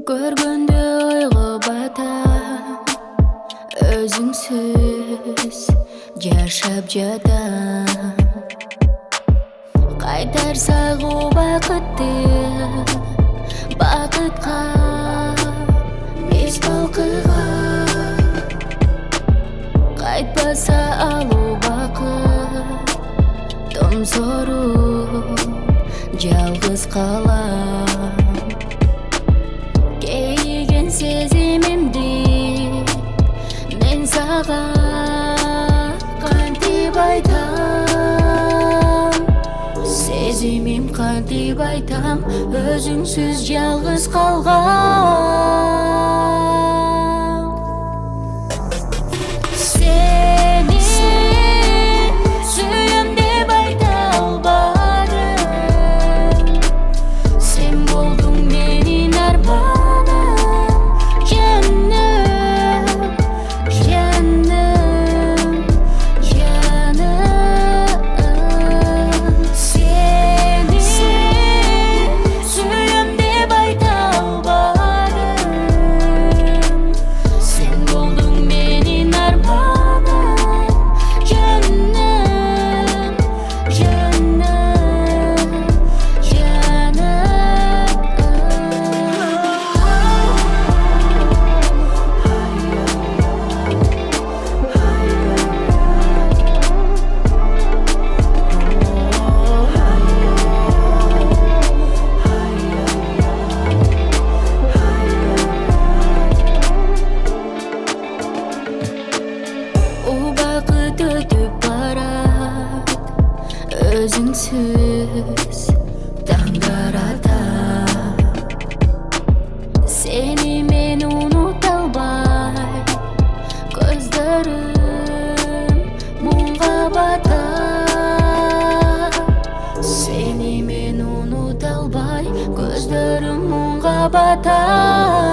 Көргенде ойға батам, өзіңсіз жашап жатам. Қайтар сағу бақытты, бақытқа бес балқыға. Қайтпаса алу бақыт, тұмсору жалғыз қалам. Кейген сезімімді мен саған қантип айтам. Сезімім қантип айтам, өзіңсіз жалғыз қалған. Сені сүйем деп айта албадым, сен болдың менің арманым. Жаным, жаным, жаным. Сені сүйем деп айта албадым, сен болдың менің арманым. Жаным, жаным, бақыт өтіп барат, өзіңсіз таңдар атап. Сені мен ұмыта албай, көздерім мұңға батар. Сені мен ұмыта албай, көздерім мұңға батар.